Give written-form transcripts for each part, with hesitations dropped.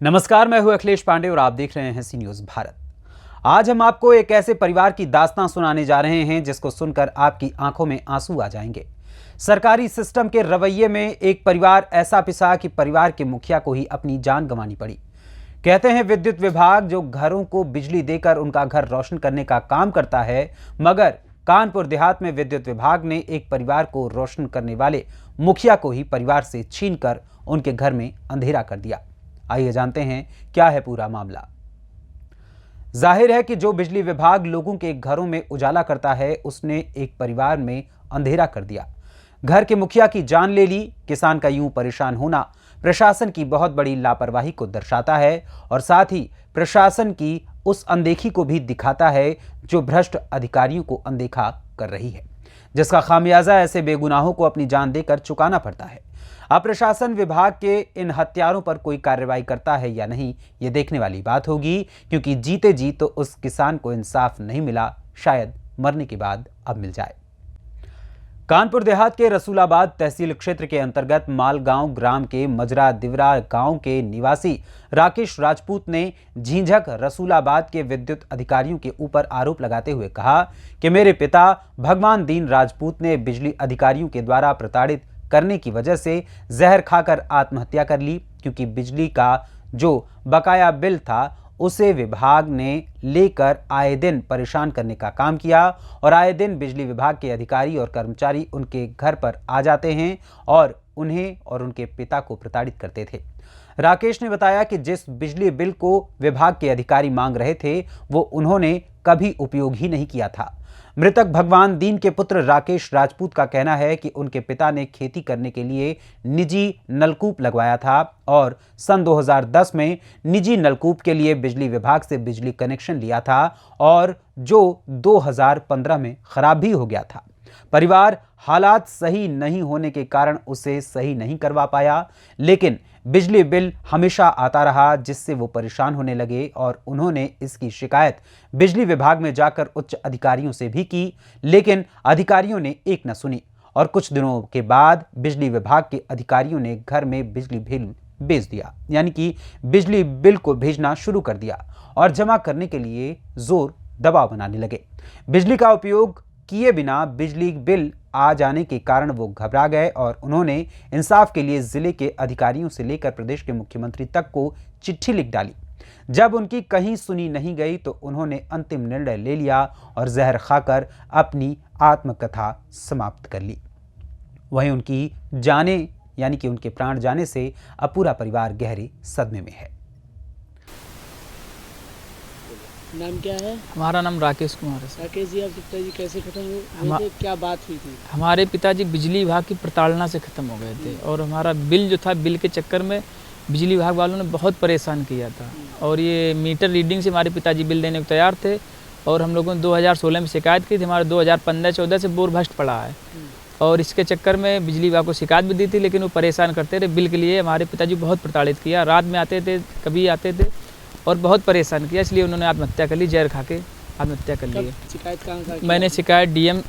नमस्कार, मैं हूं अखिलेश पांडे और आप देख रहे हैं सी न्यूज भारत। आज हम आपको एक ऐसे परिवार की दास्तां सुनाने जा रहे हैं जिसको सुनकर आपकी आंखों में आंसू आ जाएंगे। सरकारी सिस्टम के रवैये में एक परिवार ऐसा पिसा कि परिवार के मुखिया को ही अपनी जान गंवानी पड़ी। कहते हैं विद्युत विभाग जो घरों को बिजली देकर उनका घर रोशन करने का काम करता है, मगर कानपुर देहात में विद्युत विभाग ने एक परिवार को रोशन करने वाले मुखिया को ही परिवार से छीनकर उनके घर में अंधेरा कर दिया। आइए जानते हैं क्या है पूरा मामला। जाहिर है कि जो बिजली विभाग लोगों के घरों में उजाला करता है, उसने एक परिवार में अंधेरा कर दिया। घर के मुखिया की जान ले ली। किसान का यूं परेशान होना प्रशासन की बहुत बड़ी लापरवाही को दर्शाता है और साथ ही प्रशासन की उस अनदेखी को भी दिखाता है जो भ्रष्ट अधिकारियों को अनदेखा कर रही है, जिसका खामियाजा ऐसे बेगुनाहों को अपनी जान देकर चुकाना पड़ता है। अब प्रशासन विभाग के इन हत्यारों पर कोई कार्रवाई करता है या नहीं, ये देखने वाली बात होगी, क्योंकि जीते जी तो उस किसान को इंसाफ नहीं मिला, शायद मरने के बाद अब मिल जाए। कानपुर देहात के रसूलाबाद तहसील क्षेत्र के अंतर्गत मालगांव ग्राम के मजरा दिवरा गांव के निवासी राकेश राजपूत ने झींझक रसूलाबाद के विद्युत अधिकारियों के ऊपर आरोप लगाते हुए कहा कि मेरे पिता भगवान दीन राजपूत ने बिजली अधिकारियों के द्वारा प्रताड़ित करने की वजह से जहर खाकर आत्महत्या कर ली, क्योंकि बिजली का जो बकाया बिल था उसे विभाग ने लेकर आए दिन परेशान करने का काम किया और आए दिन बिजली विभाग के अधिकारी और कर्मचारी उनके घर पर आ जाते हैं और उन्हें और उनके पिता को प्रताड़ित करते थे। राकेश ने बताया कि जिस बिजली बिल को विभाग के अधिकारी मांग रहे थे वो उन्होंने कभी उपयोग ही नहीं किया था। मृतक भगवान दीन के पुत्र राकेश राजपूत का कहना है कि उनके पिता ने खेती करने के लिए निजी नलकूप लगवाया था और सन 2010 में निजी नलकूप के लिए बिजली विभाग से बिजली कनेक्शन लिया था और जो 2015 में खराब भी हो गया था। परिवार हालात सही नहीं होने के कारण उसे सही नहीं करवा पाया, लेकिन बिजली बिल हमेशा आता रहा, जिससे वो परेशान होने लगे और उन्होंने इसकी शिकायत बिजली विभाग में जाकर उच्च अधिकारियों से भी की, लेकिन अधिकारियों ने एक न सुनी और कुछ दिनों के बाद बिजली विभाग के अधिकारियों ने घर में बिजली बिल भेज दिया, यानी कि बिजली बिल को भेजना शुरू कर दिया और जमा करने के लिए जोर दबाव बनाने लगे। बिजली का उपयोग किए बिना बिजली बिल आ जाने के कारण वो घबरा गए और उन्होंने इंसाफ के लिए जिले के अधिकारियों से लेकर प्रदेश के मुख्यमंत्री तक को चिट्ठी लिख डाली। जब उनकी कहीं सुनी नहीं गई तो उन्होंने अंतिम निर्णय ले लिया और जहर खाकर अपनी आत्मकथा समाप्त कर ली। वहीं उनकी जाने यानी कि उनके प्राण जाने से अब पूरा परिवार गहरे सदमे में है। नाम क्या है? हमारा नाम राकेश कुमार है। राकेश जी, आपके पिताजी कैसे खत्म हुए थे? क्या बात हुई थी? हमारे पिताजी बिजली विभाग की प्रताड़ना से ख़त्म हो गए थे और हमारा बिल जो था, बिल के चक्कर में बिजली विभाग वालों ने बहुत परेशान किया था और ये मीटर रीडिंग से हमारे पिताजी बिल देने को तैयार थे और हम लोगों ने 2016 में शिकायत की थी। हमारे 2015-14 से बोर भ्रष्ट पड़ा है और इसके चक्कर में बिजली विभाग को शिकायत भी दी थी, लेकिन वो परेशान करते रहे। बिल के लिए हमारे पिताजी बहुत प्रताड़ित किया, रात में आते थे, कभी आते थे और बहुत परेशान किया, इसलिए उन्होंने आत्महत्या कर ली, जहर खा के आत्महत्या कर ली। शिकायत कहाँ की? मैंने शिकायत डीएम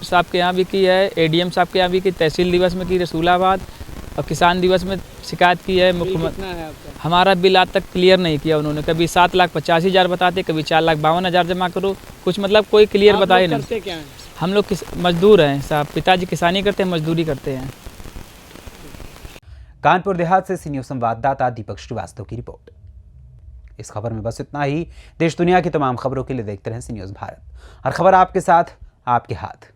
साहब के यहाँ भी की है, एडीएम साहब के यहाँ भी की, तहसील दिवस में की रसूलाबाद और किसान दिवस में शिकायत की है। मुख्यमंत्री हमारा बिल आज तक क्लियर नहीं किया उन्होंने। कभी 7,85,000 बताते, कभी 4,52,000 जमा करो, कुछ मतलब कोई क्लियर बताए नहीं। करते क्या हैं? हम लोग मजदूर हैं साहब, पिताजी किसानी करते हैं, मजदूरी करते हैं। कानपुर देहात से सी न्यूज संवाददाता दीपक श्रीवास्तव की रिपोर्ट। इस खबर में बस इतना ही। देश दुनिया की तमाम खबरों के लिए देखते रहें सी न्यूज भारत। हर खबर आपके साथ, आपके हाथ।